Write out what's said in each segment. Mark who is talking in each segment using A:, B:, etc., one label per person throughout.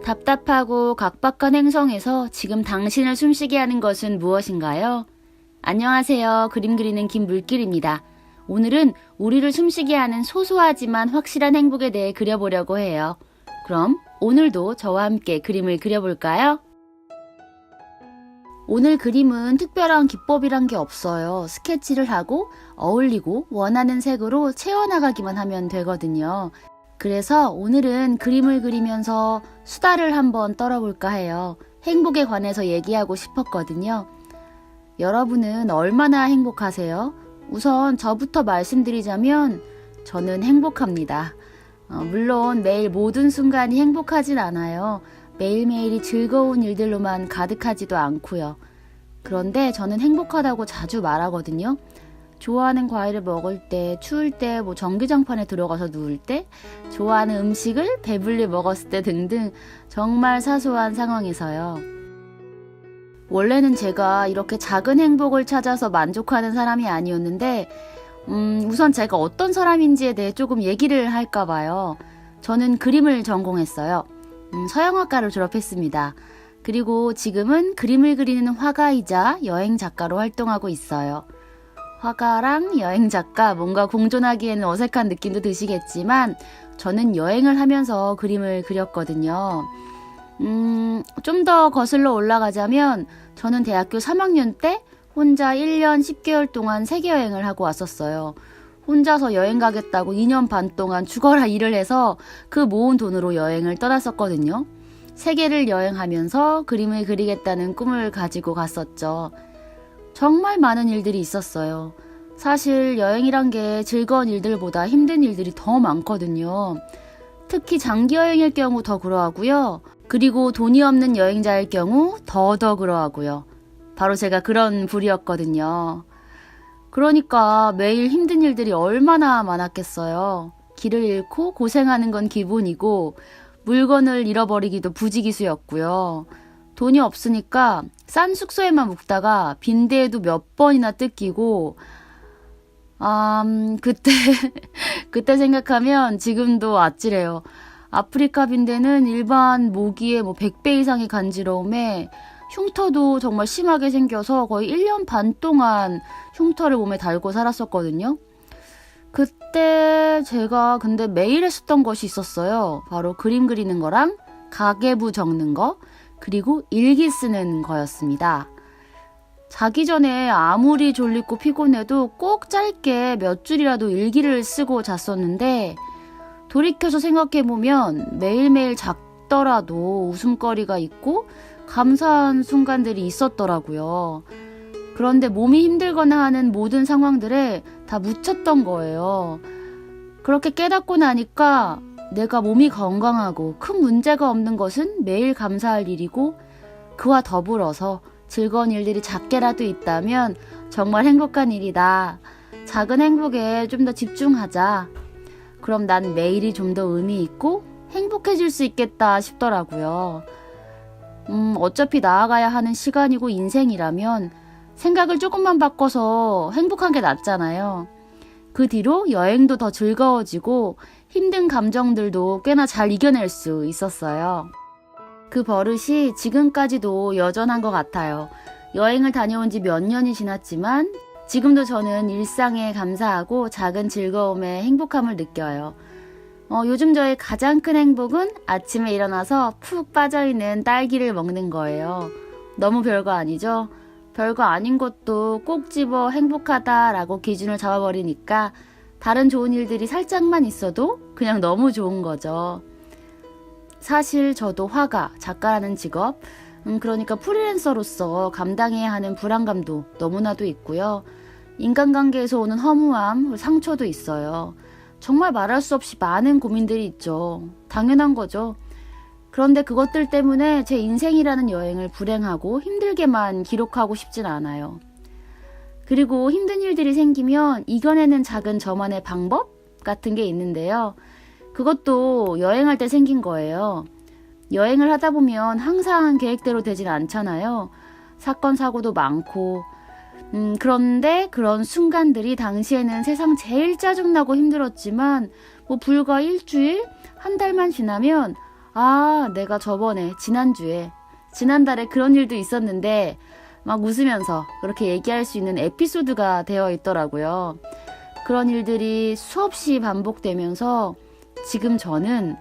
A: 답답하고 각박한 행성에서 지금 당신을 숨쉬게 하는 것은 무엇인가요? 안녕하세요. 그림 그리는 김물길입니다. 오늘은 우리를 숨쉬게 하는 소소하지만 확실한 행복에 대해 그려보려고 해요. 그럼 오늘도 저와 함께 그림을 그려볼까요? 오늘 그림은 특별한 기법이란 게 없어요. 스케치를 하고 어울리고 원하는 색으로 채워나가기만 하면 되거든요. 그래서 오늘은 그림을 그리면서 수다를 한번 떨어볼까 해요. 행복에 관해서 얘기하고 싶었거든요. 여러분은 얼마나 행복하세요? 우선 저부터 말씀드리자면 저는 행복합니다. 물론 매일 모든 순간이 행복하진 않아요. 매일매일이 즐거운 일들로만 가득하지도 않고요. 그런데 저는 행복하다고 자주 말하거든요. 좋아하는 과일을 먹을 때, 추울 때, 전기장판에 들어가서 누울 때, 좋아하는 음식을 배불리 먹었을 때 등등 정말 사소한 상황에서요. 원래는 제가 이렇게 작은 행복을 찾아서 만족하는 사람이 아니었는데 우선 제가 어떤 사람인지에 대해 조금 얘기를 할까 봐요. 저는 그림을 전공했어요. 서양화과를 졸업했습니다. 그리고 지금은 그림을 그리는 화가이자 여행 작가로 활동하고 있어요. 화가랑 여행 작가 뭔가 공존하기에는 어색한 느낌도 드시겠지만 저는 여행을 하면서 그림을 그렸거든요. 좀 더 거슬러 올라가자면 저는 대학교 3학년 때 혼자 1년 10개월 동안 세계 여행을 하고 왔었어요. 혼자서 여행 가겠다고 2년 반 동안 죽어라 일을 해서 그 모은 돈으로 여행을 떠났었거든요. 세계를 여행하면서 그림을 그리겠다는 꿈을 가지고 갔었죠. 정말 많은 일들이 있었어요. 사실 여행이란 게 즐거운 일들보다 힘든 일들이 더 많거든요. 특히 장기 여행일 경우 더 그러하고요. 그리고 돈이 없는 여행자일 경우 더 그러하고요. 바로 제가 그런 부류였거든요. 그러니까 매일 힘든 일들이 얼마나 많았겠어요. 길을 잃고 고생하는 건 기본이고 물건을 잃어버리기도 부지기수였고요. 돈이 없으니까 싼 숙소에만 묵다가 빈대에도 몇 번이나 뜯기고 그때 생각하면 지금도 아찔해요. 아프리카 빈대는 일반 모기의 100배 이상의 간지러움에 흉터도 정말 심하게 생겨서 거의 1년 반 동안 흉터를 몸에 달고 살았었거든요. 그때 제가 근데 매일 했었던 것이 있었어요. 바로 그림 그리는 거랑 가계부 적는 거, 그리고 일기 쓰는 거였습니다. 자기 전에 아무리 졸리고 피곤해도 꼭 짧게 몇 줄이라도 일기를 쓰고 잤었는데 돌이켜서 생각해보면 매일매일 작더라도 웃음거리가 있고 감사한 순간들이 있었더라고요. 그런데 몸이 힘들거나 하는 모든 상황들에 다 묻혔던 거예요. 그렇게 깨닫고 나니까 내가 몸이 건강하고 큰 문제가 없는 것은 매일 감사할 일이고 그와 더불어서 즐거운 일들이 작게라도 있다면 정말 행복한 일이다. 작은 행복에 좀 더 집중하자. 그럼 난 매일이 좀 더 의미 있고 행복해질 수 있겠다 싶더라고요. 어차피 나아가야 하는 시간이고 인생이라면 생각을 조금만 바꿔서 행복한 게 낫잖아요. 그 뒤로 여행도 더 즐거워지고 힘든 감정들도 꽤나 잘 이겨낼 수 있었어요. 그 버릇이 지금까지도 여전한 것 같아요. 여행을 다녀온 지 몇 년이 지났지만 지금도 저는 일상에 감사하고 작은 즐거움에 행복함을 느껴요. 요즘 저의 가장 큰 행복은 아침에 일어나서 푹 빠져있는 딸기를 먹는 거예요. 너무 별거 아니죠? 별거 아닌 것도 꼭 집어 행복하다라고 기준을 잡아버리니까 다른 좋은 일들이 살짝만 있어도 그냥 너무 좋은 거죠. 사실 저도 화가, 작가라는 직업, 그러니까 프리랜서로서 감당해야 하는 불안감도 너무나도 있고요. 인간관계에서 오는 허무함, 상처도 있어요. 정말 말할 수 없이 많은 고민들이 있죠. 당연한 거죠. 그런데 그것들 때문에 제 인생이라는 여행을 불행하고 힘들게만 기록하고 싶진 않아요. 그리고 힘든 일들이 생기면 이겨내는 작은 저만의 방법 같은 게 있는데요. 그것도 여행할 때 생긴 거예요. 여행을 하다 보면 항상 계획대로 되진 않잖아요. 사건, 사고도 많고 그런데 그런 순간들이 당시에는 세상 제일 짜증나고 힘들었지만 불과 일주일, 한 달만 지나면 아, 내가 지난달에 그런 일도 있었는데 막 웃으면서 그렇게 얘기할 수 있는 에피소드가 되어 있더라고요. 그런 일들이 수없이 반복되면서 지금 저는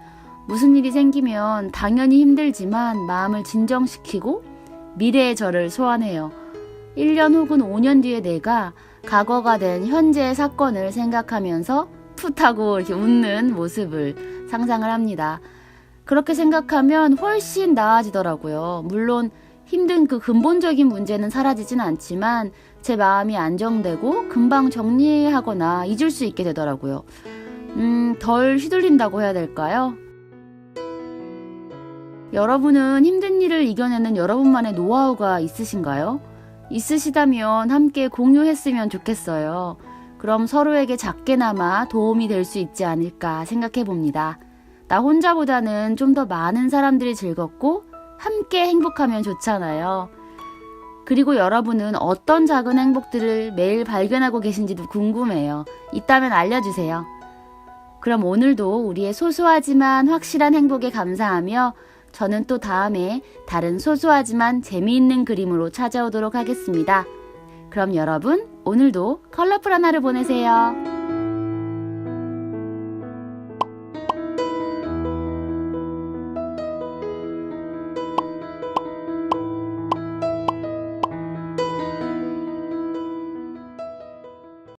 A: 무슨 일이 생기면 당연히 힘들지만 마음을 진정시키고 미래의 저를 소환해요. 1년 혹은 5년 뒤에 내가 과거가 된 현재의 사건을 생각하면서 풋하고 이렇게 웃는 모습을 상상을 합니다. 그렇게 생각하면 훨씬 나아지더라고요. 물론 힘든 그 근본적인 문제는 사라지진 않지만 제 마음이 안정되고 금방 정리하거나 잊을 수 있게 되더라고요. 덜 휘둘린다고 해야 될까요? 여러분은 힘든 일을 이겨내는 여러분만의 노하우가 있으신가요? 있으시다면 함께 공유했으면 좋겠어요. 그럼 서로에게 작게나마 도움이 될 수 있지 않을까 생각해 봅니다. 나 혼자보다는 좀 더 많은 사람들이 즐겁고 함께 행복하면 좋잖아요. 그리고 여러분은 어떤 작은 행복들을 매일 발견하고 계신지도 궁금해요. 있다면 알려주세요. 그럼 오늘도 우리의 소소하지만 확실한 행복에 감사하며 저는 또 다음에 다른 소소하지만 재미있는 그림으로 찾아오도록 하겠습니다. 그럼 여러분, 오늘도 컬러풀한 하루 보내세요.